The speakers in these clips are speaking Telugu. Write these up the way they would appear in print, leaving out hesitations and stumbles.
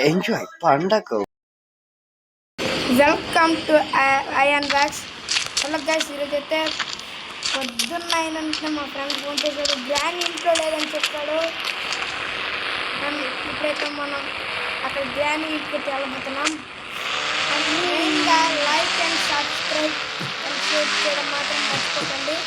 ఎంజాయ్ పండగ. Welcome to IN bags. Hello guys, ఈరోజు అయితే పొద్దున్న అయినంటే మా ఫ్రెండ్ ఫోన్ చేశాడు, గ్రాండ్ ఇంట్లో లేదని చెప్పాడు. ఇప్పుడైతే మనం అక్కడ గ్రాండ్ ఇంటికి వెళ్ళబోతున్నాం. మెయిన్గా like and subscribe and share చేయడం మాత్రం మర్చిపోకండి.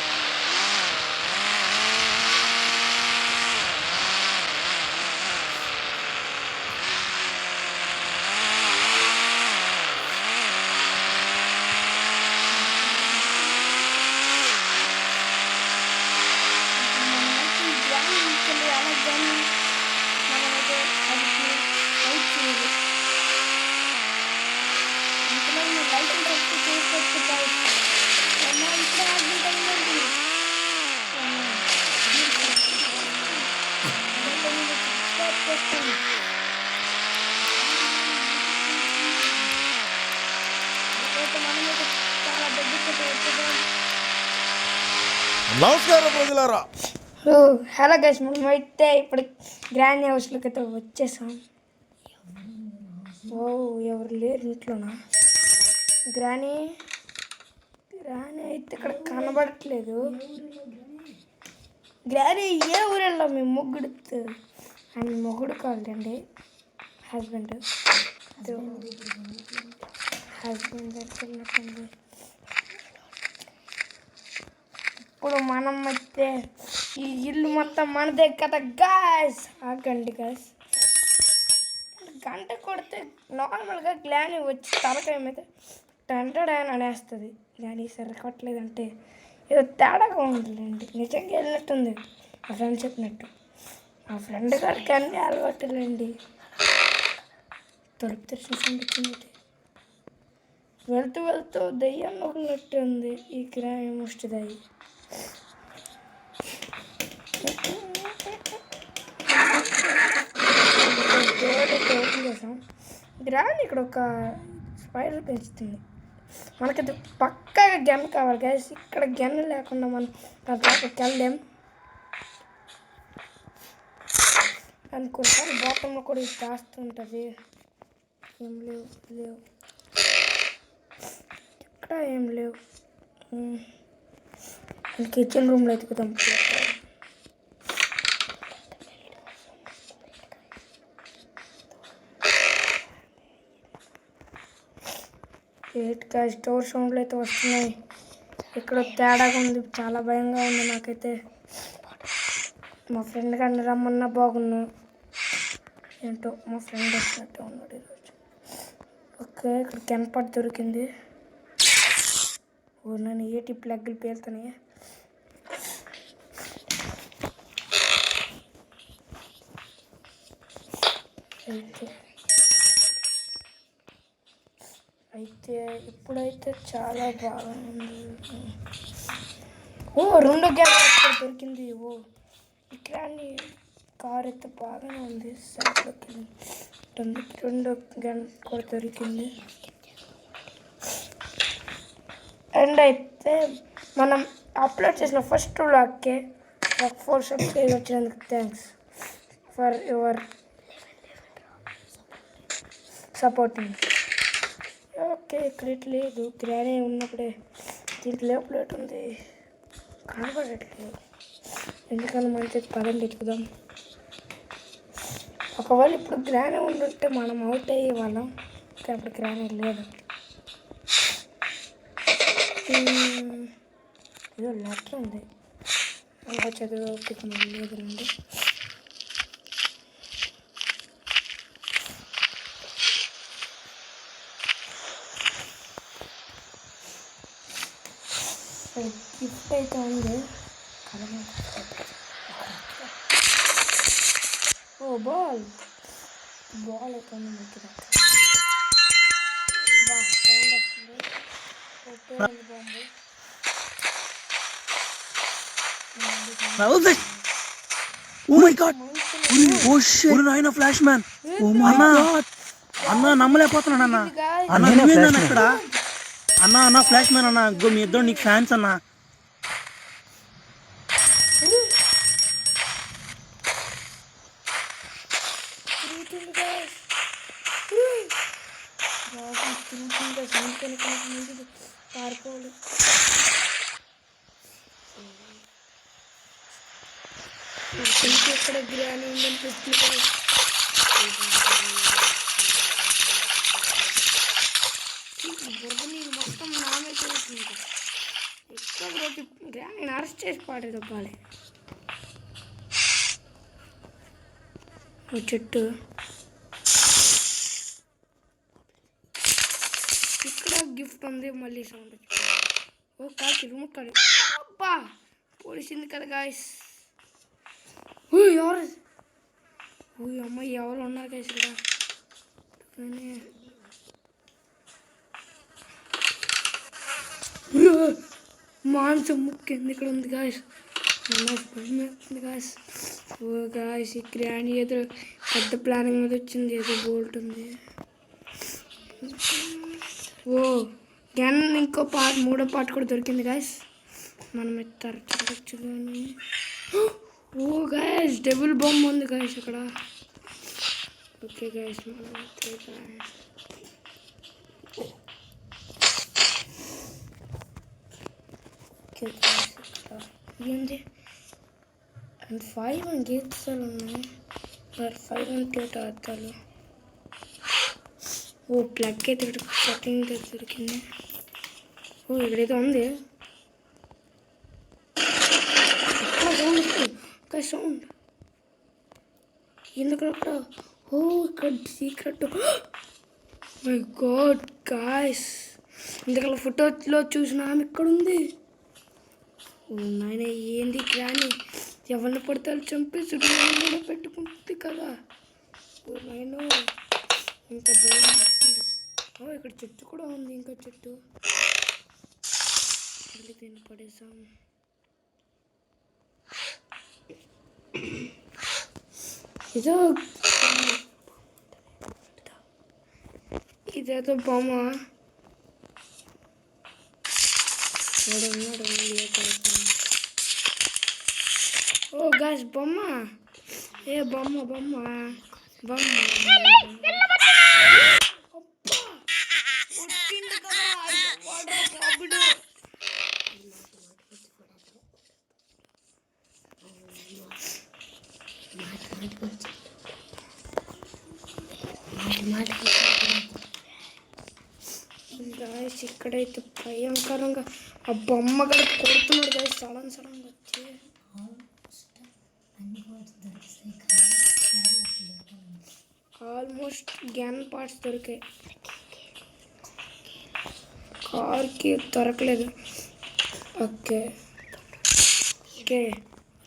నమస్కారం ప్రజలారా. హలో గైస్, మనమైతే ఇప్పుడు గ్రాండ్ హౌస్లోకి అయితే వచ్చేసాం. ఓ, ఎవరు లేరు ఇంట్లోనా? గ్రానీ అయితే ఇక్కడ కనబడట్లేదు. గ్రానీ ఏ ఊరు వెళ్ళాం? మీ మొగ్గుడు అండ్ మొగుడు కావాలండి, హస్బెండ్ వెళ్ళినట్టుంది. ఇప్పుడు మనం అయితే ఈ ఇల్లు మొత్తం మనదే కదా గాయ్స్. ఆగండి గాయ్స్, గంట కొడితే నార్మల్గా గ్లానీ వచ్చి తలకాయ మీద టంటడాని అనేస్తుంది. గ్లానీ సరికొట్టలేదంటే ఏదో తేడాగా ఉంటుందండి. నిజంగా వెళ్ళినట్టుంది మా ఫ్రెండ్ చెప్పినట్టు. మా ఫ్రెండ్ గారికి అన్నీ అలవాటులేండి. తలుపు తెరిచింది, వెళ్తూ వెళ్తూ దెయ్యం నొక్కినట్టు ఉంది ఈ గ్రానీ ముష్టి దయ్యి. ఓపెన్ చేసాం. గ్రాండ్ ఇక్కడ ఒక స్పైడర్ పెంచుతుంది. మనకైతే పక్కాగా గెన్ కావాలి గైస్. ఇక్కడ గెన్ లేకుండా మనం దాంట్లోకి వెళ్ళలేం అనుకుంటాం. బాటంలో కూడా ఇది దాస్తుంటుంది. ఏం లేవు ఇక్కడ ఏం లేవు. కిచెన్ రూమ్లో ఎత్తుకుతాం. ఏట్గా స్టోర్ సౌండ్లు అయితే వస్తున్నాయి. ఇక్కడ తేడాగా ఉంది, చాలా భయంగా ఉంది నాకైతే. మా ఫ్రెండ్ గారిని రమ్మన్నా బాగున్నా. ఏంటో మా ఫ్రెండ్ వచ్చినట్టు ఉన్నాడు ఈరోజు. ఓకే, ఇక్కడ కెన్పాట్ దొరికింది. ఓ, నన్ను ఏటి ప్లగ్లు పేలుతున్నాయి. అయితే ఇప్పుడైతే చాలా బాగుంది. ఓ, రెండో గ్యాస్ దొరికింది. ఓ, ఇక్కడ కార్ అయితే బాగానే ఉంది. సైడ్లోకి రెండో గన్ కూడా దొరికింది. అండ్ అయితే మనం అప్లోడ్ చేసిన ఫస్ట్ వ్లాగ్కే 4 సబ్స్క్రైబ్ వచ్చినందుకు thanks for your supporting. Okay, ఇక్కడ లేదు. గ్రానీ ఉన్నప్పుడే దీంట్లో ప్లేట్ ఉంది, కనబడట్లేదు. ఎందుకని మంచి పదండి ఎత్తుకుదాం. ఒకవేళ ఇప్పుడు గ్రానీ ఉండుంటే మనం అవుట్ అయ్యే వాళ్ళం, కానీ అప్పుడు గ్రానీ లేదు. ఏదో లెటర్ ఉంది, చదువు లేదండి. గిఫ్ట్ అయితే ఉంది. ఓ, బాల్ అయితే ఉంది. ఫ్లాష్ మ్యాన్ అన్నా, నమ్మలేకపోతున్నాను అన్న. ఇక్కడ అన్న ఫ్లాష్ మ్యాన్ అన్న, మీ ఇద్దరు నీకు ఫ్యాన్స్ అన్నా. ముందు పారిపోవాలి. ఎక్కడ గ్రాని ఉందని పెట్టుకుంటారు. బురద నీళ్ళు మొత్తం నామే చూస్తుంది. ఎక్కడ రోజు గ్రాని అరెస్ట్ చేసి పాడేదవ్వాలి. చెట్టు ఇక్కడ గిఫ్ట్ ఉంది. మళ్ళీ సౌండ్ వచ్చి ఓ కాకి రిమోట్ కాదు. అబ్బా పోలీసింది కదా గాయస్. ఎవరు అమ్మాయి ఎవరు ఉన్నారు గాయస్ ఇక్కడ. మాంసం ముక్కింది ఇక్కడ ఉంది గాయస్. గాయస్ ఓ గాయస్ ఈ గ్రాండ్ ఏదో పెద్ద ప్లానింగ్ మీద వచ్చింది. ఏదో బోల్ట్ ఉంది. ఓ గన్ ఇంకో పార్ట్, మూడో పార్ట్ కూడా దొరికింది గాయస్. మనం చూడొచ్చు. కానీ ఓ గాయస్ డబుల్ బాంబ్ ఉంది గాయస్ ఇక్కడ. ఓకే గాయస్ మనం ఏంటి అండ్ 5 గీతాలు ఉన్నాయి. మరి 5 అంటే అర్థాలు. ఓ ప్లగ్ అయితే సెట్టింగ్ దొరికింది. ఓ ఇక్కడైతే ఉంది. సౌండ్ ఎందుకు అక్కడ? ఓ ఇక్కడ సీక్రెట్. మై గాడ్ గాయస్ ఇందుకల ఫోటోలో చూసిన ఆమె ఇక్కడ ఉంది. నాయన ఏంది కానీ ఎవరిని పడతారు చంపేసి కూడా పెట్టుకుంటుంది కదా. నేను ఇంకా భయం వస్తుంది. ఇక్కడ చెట్టు కూడా ఉంది. ఇంకా చెట్టు మళ్ళీ దీన్ని పడేసాం. ఇదేదో బొమ్మ. ఓ గాస్ బొమ్మ. ఏ బొమ్మ బొమ్మ బొమ్మ. గాయస్ ఇక్కడైతే భయంకరంగా ఆ బొమ్మ కూడా కొడుతున్నాడు గాయస్. సడన్గా వచ్చి ఆల్మోస్ట్ గ్యాన్ పార్ట్స్ దొరికాయి. కార్కి దొరకలేదు. Okay okay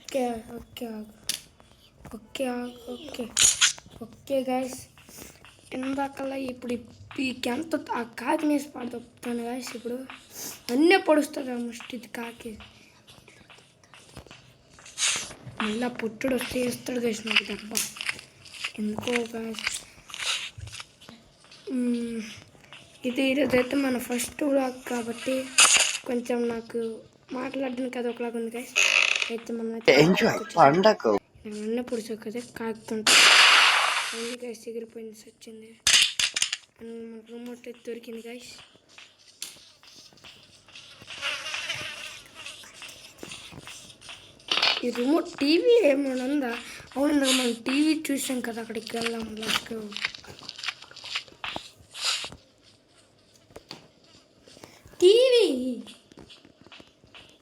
okay okay okay okay okay guys ఇందాకల్లా ఇప్పుడు ఈ ఎంత ఆ కాకి వేసి పడతాను గాయస్. ఇప్పుడు అన్నీ పొడుస్తుంది ఆల్మోస్ట్. ఇది కాకి మళ్ళీ పుట్టుడు వస్తే వేస్తాడు గాయస్ నాకు దెబ్బ ఎందుకో గాయస్. ఇదైతే మన ఫస్ట్ వ్లాగ్ కాబట్టి కొంచెం నాకు మాట్లాడడానికి అది ఒకలాగా ఉంది గాయస్. అయితే మనం అన్నీ పొడిచా కదా కాకుతుంటా గాయస్. ఎగిరిపోయింది వచ్చింది. మనకు రిమోట్ అయితే దొరికింది గాయస్. ఈ రిమోట్ టీవీ ఏమైనా ఉందా? అవును ఇందాక మనం టీవీ చూసాం కదా. అక్కడికి వెళ్దాం. లైక్ టీవీ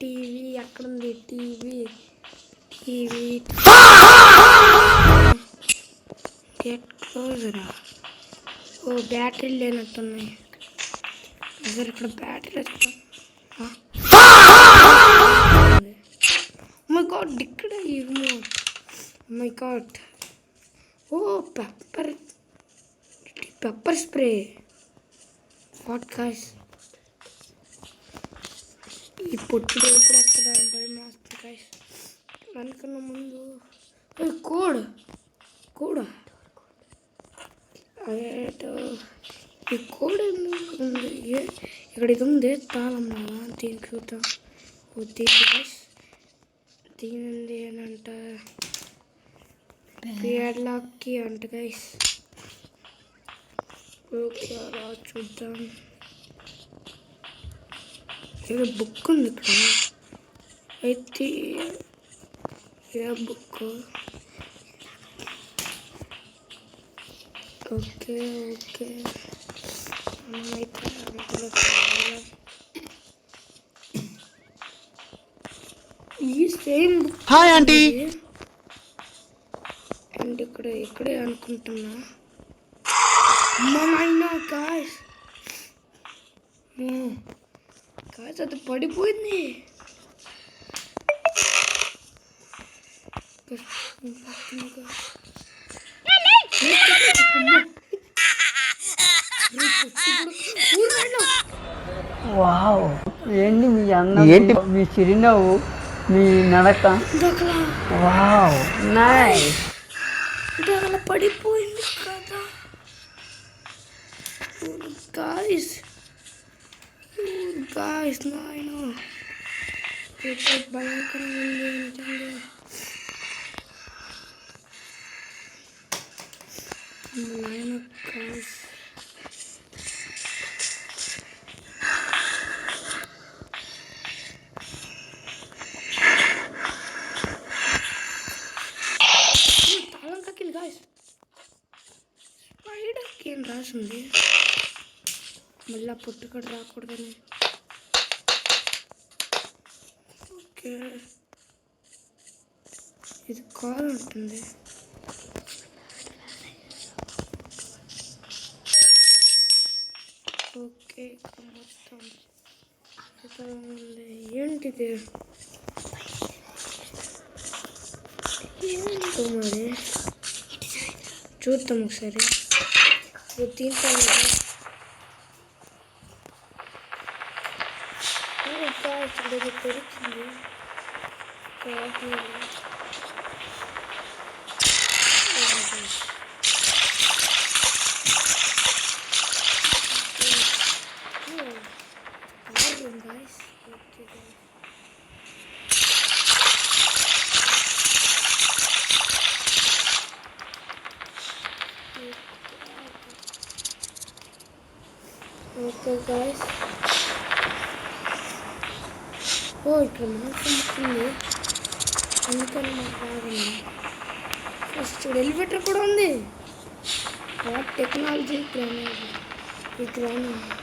టీవీ ఎక్కడుంది? టీవీ టీవీ గెట్ క్లోజరా. ఓ బ్యాటరీ లేనట్టున్నాయి. అసలు ఇక్కడ బ్యాటరీ మై గాడ్ ఇక్కడ ఈ remote. My God oh pepper spray. What guys ఈ పొట్టుడు ఎప్పుడు అక్కడ భయం వేస్తుంది గాయ్స్. దానికన్నా ముందు కోడ్ ఈ కోడ్ ఎందుకు ఉంది? ఇక్కడ ఇది ఉంది తాళం. దీనికి చూద్దాం. ఓ దీనింది ఏనంట పేర్లాక్కి అంట గైస్. ఓకే అలా చూద్దాం. ఏదో బుక్ ఉంది ఇక్కడ అయితే ఏ బుక్ ఓకే ఓకే అయితే ఈ same book hi aunty and ఇక్కడే అనుకుంటున్నా అమ్మా నాయనా గాయ్స్ గాయ్స్ అది పడిపోయింది వావ్ ఏంటి మీ అందం ఏంటి మీ చిరునవ్వు మీ నడక వావ్ నైస్ అంటే అలా పడిపోయింది కదా గాయ్స్ గాయ్స్ నాయన భయంకరంగా ఉంది నిజంగా నాయన గాయ్స్ తాళం తక్కింది గాయ్స్ స్పైడర్కి ఏం రాసింది మళ్ళీ పుట్టుకడ రాకూడదని ఓకే ఇది కాల్ ఉంటుంది ఓకే మొత్తం ఇక్కడ ఉంది ఏంటిది ఏంటో మరి చూద్దాం ఒకసారి దీంతో ఇక్కడ తెరిచింది ఓకే గాయస్ ఓ ఇక్కడ మాత్రం ఉంది అందుకని మాకు బాగుంది ఫస్ట్ ఎలివేటర్ కూడా ఉంది వాట్ టెక్నాలజీ గ్రానైట్ ఈ గ్రానైట్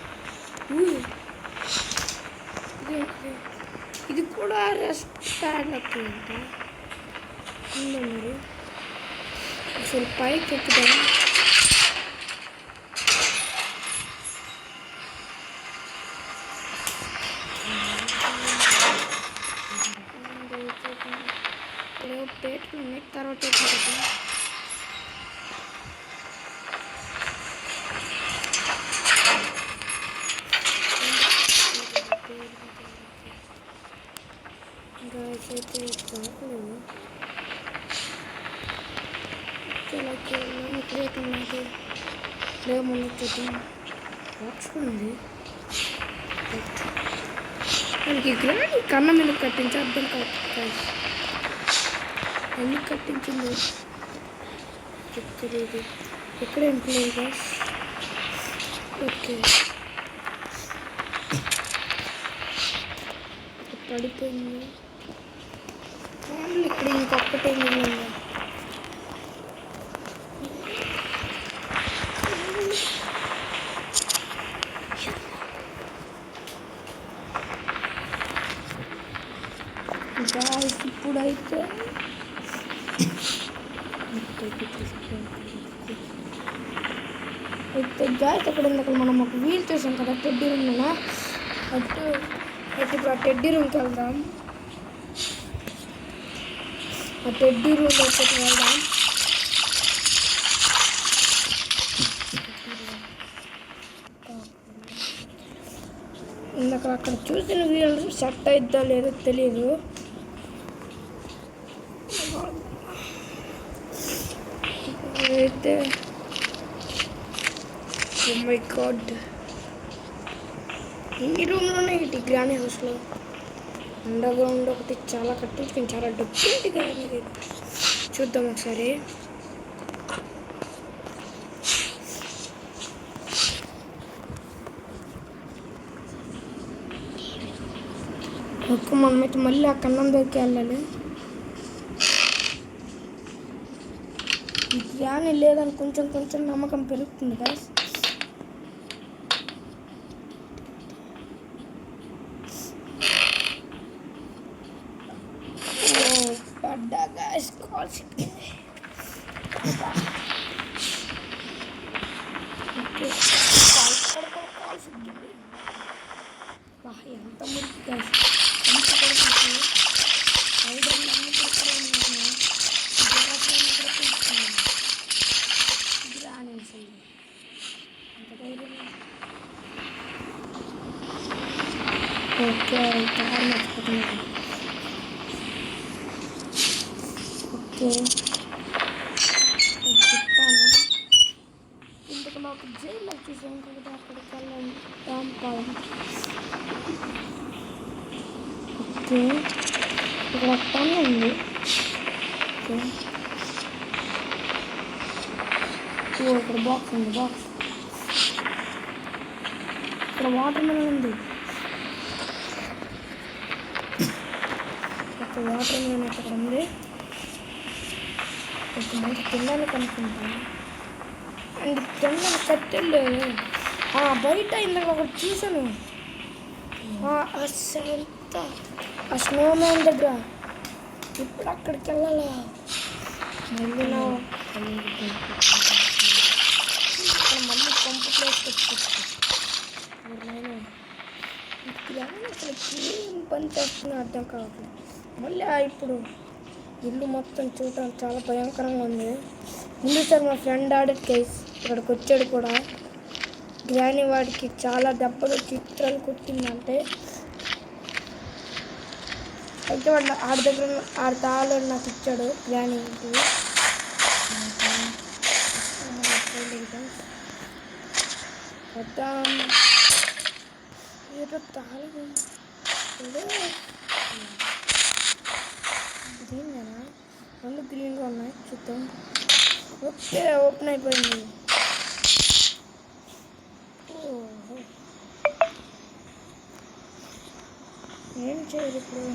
ఇది కూడా రెస్ట్ ప్యాడ్ లెక్క ఉందా మరి అసలు పైకి ఎక్కుదాం పేట్లు ఉన్నాయి తర్వాత గాయస్ అయితే చాకలేదు ఇక్కడైతే ఉన్నది ముందు చూద్దాం బాక్స్ ఉంది మనకి గ్రాండ్ కన్న మీద కట్టించి అర్థం కాదు ఎందుకు కట్టించింది ఎక్కడేది ఎక్కడ ఎంప్లాయీ గాయస్ ఓకే పడిపోయింది ఇక్కడ ఇంకొకటి మిగిలింది గాయస్ ఇప్పుడైతే అయితే గాయస్ అక్కడ ఉంది అక్కడ మనం ఒక వీల్ చేసాం కదా టెడ్డీ రూమ్ అయితే ఇప్పుడు ఆ టెడ్డీ రూమ్కి వెళ్దాం ఆ టెడ్డీ రూమ్ లోకి వెళ్దాం ఇందాక అక్కడ చూసిన వీల్ సెట్ అయిద్దా లేదో తెలియదు అయితే ఓ మై గాడ్ ఇన్ని రూమ్లోనే ఇటు గ్రానీ హౌస్లో అండర్ గ్రౌండ్ ఒకటి చాలా కట్టించుకుని చాలా డబ్బు గ్రానీ చూద్దాం ఒకసారి ఎక్కువ మనమైతే మళ్ళీ ఆ కన్నం దగ్గరికి వెళ్ళాలి. జ్ఞాని లేదని కొంచెం కొంచెం నమ్మకం పెరుగుతుంది గాయస్. పడ్డా గాయస్, కాల్ సిక్కింది. కాల్ సిక్కింది. ఎంత మురికి గాయస్, ఎంత పడుతుంది. ఓకే మర్చిపోతున్నాను. ఓకే చెప్తాను. ఇంతకు నాకు జైలు వచ్చేసాను కదా, అక్కడికి వెళ్ళాలి. ఓకే ఇక్కడ టన్ ఉంది. ఓకే ఇక్కడ బాక్స్ ఉంది. బాక్స్ ఇక్కడ వాటర్ మిలన్ ఉంది. ఒక వాటర్ మిలన్ అక్కడ ఉంది. ఒక మంచి తిన్నాను కనుక్కుంటాను. అండ్ తిన్నాను కట్టెళ్ళు బయట ఇందాక ఒకటి చూసాను. అసలంతా ఆ స్నోమ్యాన్ దగ్గర. ఇప్పుడు అక్కడికి వెళ్ళాలా? మళ్ళీ మళ్ళీ పంపు ప్లేస్ వచ్చి అసలు ఏం పని చేస్తున్నా అర్థం కావట్లేదు. మళ్ళీ ఇప్పుడు ఇల్లు మొత్తం చూడటానికి చాలా భయంకరంగా ఉంది. ముందు సార్ మా ఫ్రెండ్ ఆడే కేస్ ఇక్కడికి వచ్చాడు కూడా. గ్రాని వాడికి చాలా దెబ్బలు చిత్రాలు కొట్టిందంటే. అయితే వాడు ఆడి దగ్గర ఆడి తాళు నాకు ఇచ్చాడు గ్రాని ఇంటి. వద్దాం ఏదో తాళం దీనినా రెండు గ్రీన్గా ఉన్నాయి. చూద్దాం. ఓకే ఓపెన్ అయిపోయింది. ఏం చేయాలి ఇప్పుడు?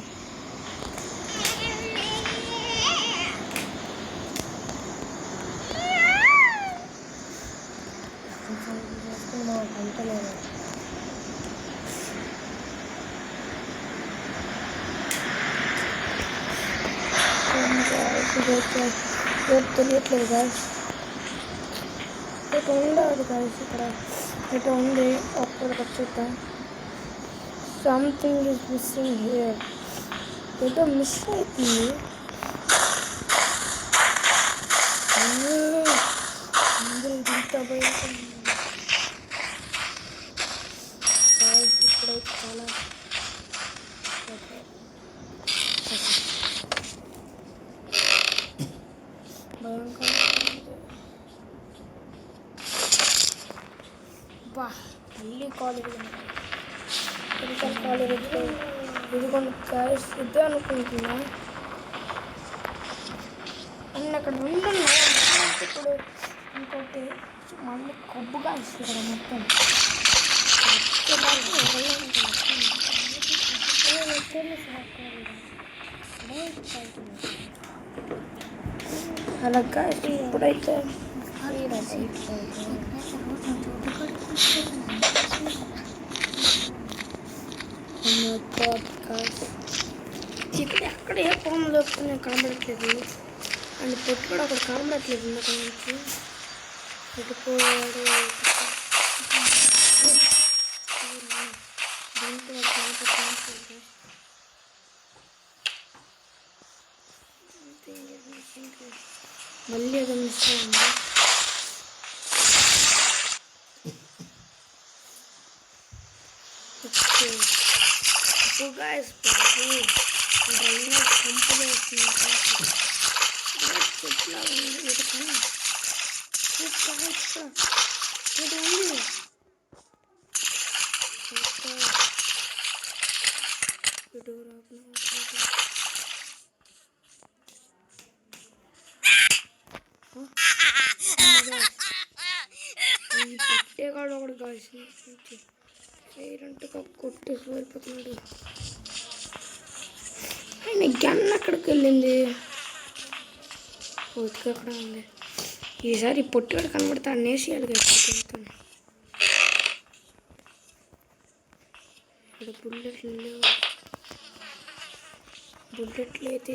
అంటలేదు. తెలియట్లేదు గాయస్. ఇటు ఉండదు గాయస్. ఇక్కడ ఇటు ఉంది. ఒక్కడికి చూద్దాం. Something is missing here. ఏదో మిస్ అవుతుంది. అందరూ ఇంత భయంకరంగా గాయస్. ఇప్పుడైతే చాలా మళ్ళీ కాలేజీ మెడికల్ కాలేజ్ ఇదిగోండి గాయస్. ఇదే అనుకుంటున్నా. అండ్ అక్కడ ఉంటున్నాయి. ఇప్పుడు ఇంకోటి మళ్ళీ కొబ్బుగా ఇక్కడ మొత్తం అలా గాయస్. ఇప్పుడైతే ఇక్కడ ఎక్కడ ఏ పొలం దొరుకుతుంది కనబడట్లేదు. అండ్ పొట్టు కూడా అక్కడ కనబడట్లేదు. ఇందాక నుంచి ఎటుపోయాడు. మళ్ళీ అది మిస్ అయింది. ఇప్పుడు గాయస్ డ్రైనేజ్ పంపులు వేస్తుంది. చెట్లా ఉంది. ఇటు కానీ ఇటు ఉంది. ఇటు ఈ పట్టేగాడు ఒకటి కాల్సి పేరెంట్గా కొట్టి సోరిపోతున్నాడు. ఆయన గన్ అక్కడికి వెళ్ళింది. అక్కడ ఉంది. ఈసారి పొట్టివాడు కనబడితే అనేసి వెళ్తాను. ఇక్కడ బుల్లెట్లు అయితే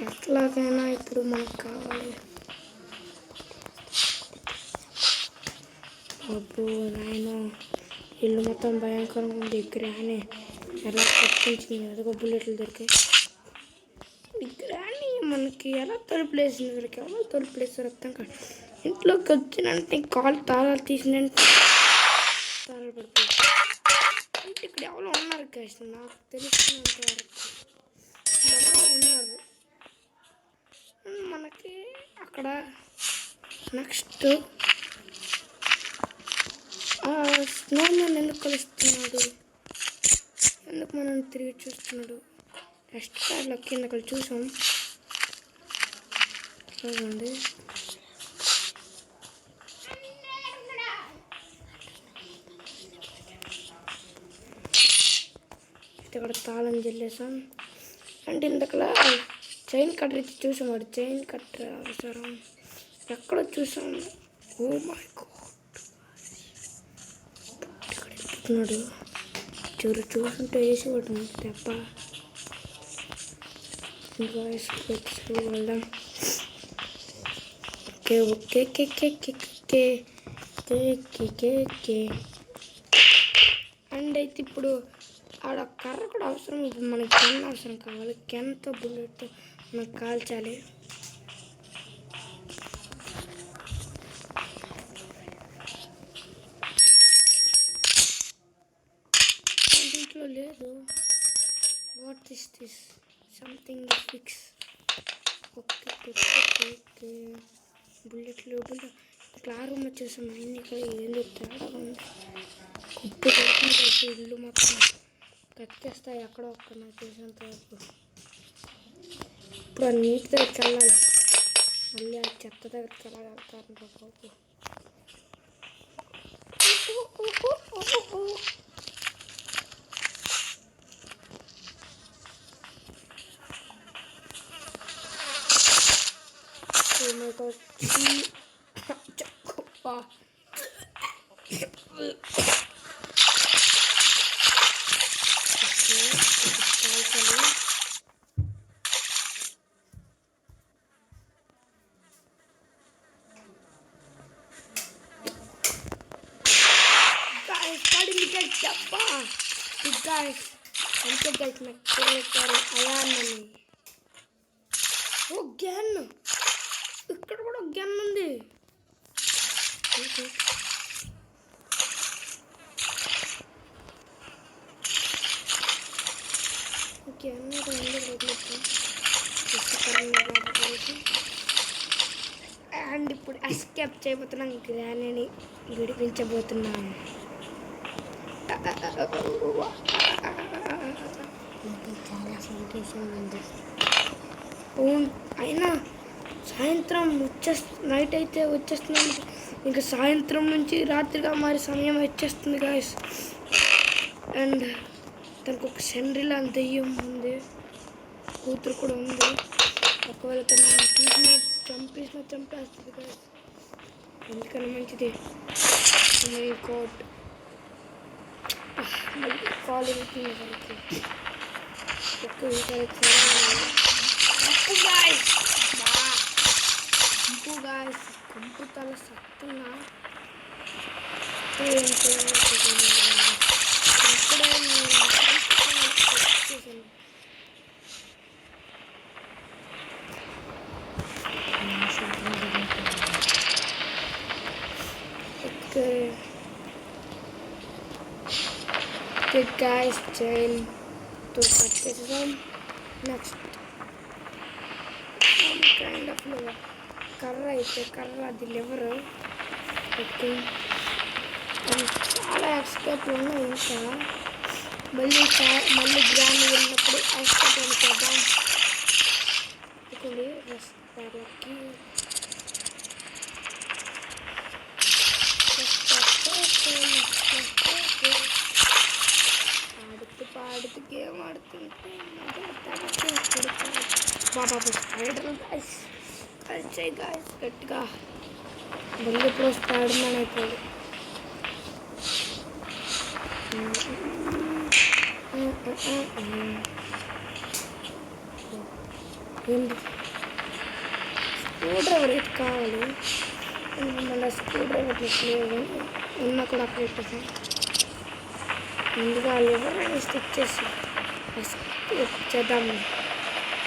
ఎట్లాగైనా ఇప్పుడు మనకు కావాలి. అబ్బో నాయన ఇల్లు మొత్తం భయంకరంగా ఉంది. గ్రాని ఎలా తప్పించింది. అదిగో బుల్లెట్లు దొరికాయి. ఈ గ్రాని మనకి ఎలా తలుపులేసింది. వీళ్ళకి ఎవరు తలుపులేస్తారు అర్థం కాదు. ఇంట్లోకి వచ్చినంటే కాలు తాళాలు తీసినంటే తాళాలు పడిపోయి అంటే ఇక్కడ ఎవరో ఉన్నారు గైస్. నాకు తెలిసినంత వరకు ఎవరో ఉన్నారు. మనకి అక్కడ నెక్స్ట్ స్నోమ్యాన్ ఎందుకు కలుస్తున్నాడు, ఎందుకు మనం తిరిగి చూస్తున్నాడు. నెక్స్ట్ కార్లో కింద అక్కడ చూసాం. చూడండి ఇక్కడ తాళం చెల్లేసాం. అంటే ఇంతకలా చైన్ కట్టర్ ఇచ్చి చూసాం. వాడు చైన్ కట్టర్ అవసరం ఎక్కడో చూసాం. ఓ మై గాడ్ ఇక్కడ చూసుంటే వేసి పడుతుంది దెబ్బ. ఇంకా వెళ్దాం. ఓకే ఓకే కే అండ్ అయితే ఇప్పుడు ఆడ కర్ర కూడా అవసరం. ఇప్పుడు మనకి కెన్ అవసరం కావాలి. కెన్తో బుల్లెట్తో మనకు కాల్చాలి. దీంట్లో లేదు. What is this something fix. Okay బుల్లెట్లు ఇట్లా రూమ్ వచ్చేసాం. అన్ని ఇక్కడ ఏందో తేడా ఉంది. కుప్పు కొడుతుంది ఇల్లు మొత్తం కక్కేస్తాయి ఎక్కడో ఒక్క నాకు చేసేంత వరకు. ఇప్పుడు ఆ నీటి దగ్గరికి వెళ్ళాలి. మళ్ళీ ఆ చెత్త దగ్గరికి ఎలా వెళ్తారు బాబు. ఓ గ్యాన్ ఇక్కడ కూడా గ్యాన్ ఉంది. అండ్ ఇప్పుడు ఎస్కేప్ చేయబోతున్నాం. గ్రానీని విడిపించబోతున్నాం. చాలా సంతోషంగా ఉంది. అయినా సాయంత్రం నైట్ అయితే వచ్చేస్తున్నాం. ఇంకా సాయంత్రం నుంచి రాత్రిగా మారి సమయం వచ్చేస్తుంది గాయస్. అండ్ తనకు ఒక సెండ్రిలా దెయ్యం ఉంది. కూతురు కూడా ఉంది. ఒకవేళ తను చంపేస్తుంది గాయస్. ఎందుకన్నా మంచిది. మై గాడ్ మళ్ళీ కాల్ అవుతుంది వాళ్ళకి. కంపు తల సత్తున్నా guys chain to purchase some next some kind of lever కర్ర అది లివర్. ఓకే చాలా ఎక్స్పర్ట్ ఉన్నాయి. ఇంకా మళ్ళీ గ్రాండ్ వెళ్ళినప్పుడు ఎక్స్పర్ట్ అని చేద్దాం. ఇక్కడ రెస్టారెంట్కి పాడుతూ గేమ్ ఆడుతూ బాబా స్పైడర్ గాయస్ కలిసే గాయస్ గట్టిగా బల్లి ఇప్పుడు స్పైడర్ మ్యాన్ అయిపోయింది. ఏంటి స్క్రూ డ్రైవర్ ఎటు కావాలి, మళ్ళీ స్క్రూ డ్రైవర్ లేవు ఉన్నా కూడా అక్కడ పెట్టేసాను. ముందుగా లివర్ స్టిచ్ చేసి ఎస్కేప్ చేద్దాం.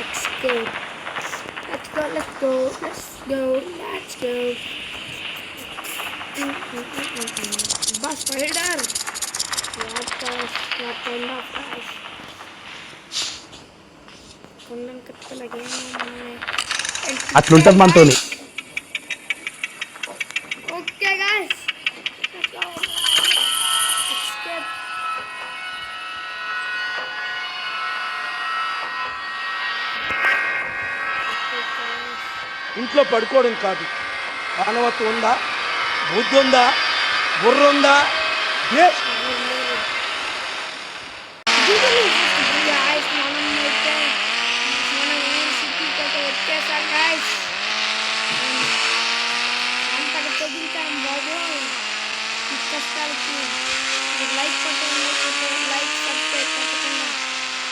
Escape let's go. Bus spider. What kind of guys? కొండం కట్టలగే అట్లుంటది మనతోని. ఓకే గాయ్స్ ఇంట్లో పడుకోవడం కాదు, మానవత్వం ఉందా, బుద్ధి ఉందా, బుర్ర ఉందా? వచ్చేసాం గాయ్స్. అంతకు తెగించాం బాబు ఈ కష్టాలకి. లైక్ కొట్టండి, లైక్ సబ్స్క్రైబ్ కొట్టకుండా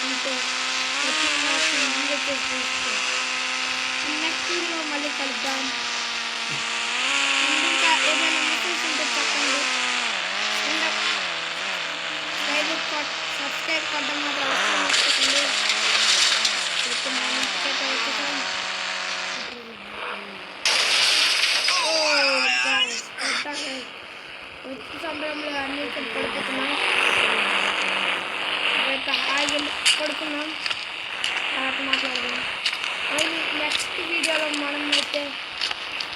ఉంటే వీడియో చేసి నెక్స్ట్ వీడియో మళ్ళీ కలుద్దాం. ఇంకా ఏదైనా మెసేజ్ ఉంటే చెప్పండి. సబ్స్క్రైబ్ కొట్టడం మాత్రం వచ్చేసండి. వచ్చే సమయంలో అన్నీ ఇక్కడ పడుకుతున్నాం. రేపు హాయిగా పడుకున్నాం, తర్వాత మాట్లాడదాం. నెక్స్ట్ వీడియోలో మనం అయితే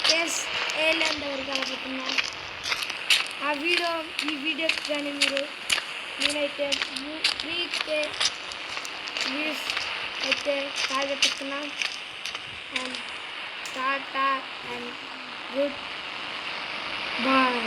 కేస్ ఏలియన్ దగ్గరికి వెళ్ళబోతున్నాం. ఈ వీడియోకి కానీ నేనైతే 3K వ్యూస్ అయితే టార్గెట్ ఇస్తున్నాం. And tata and good bye.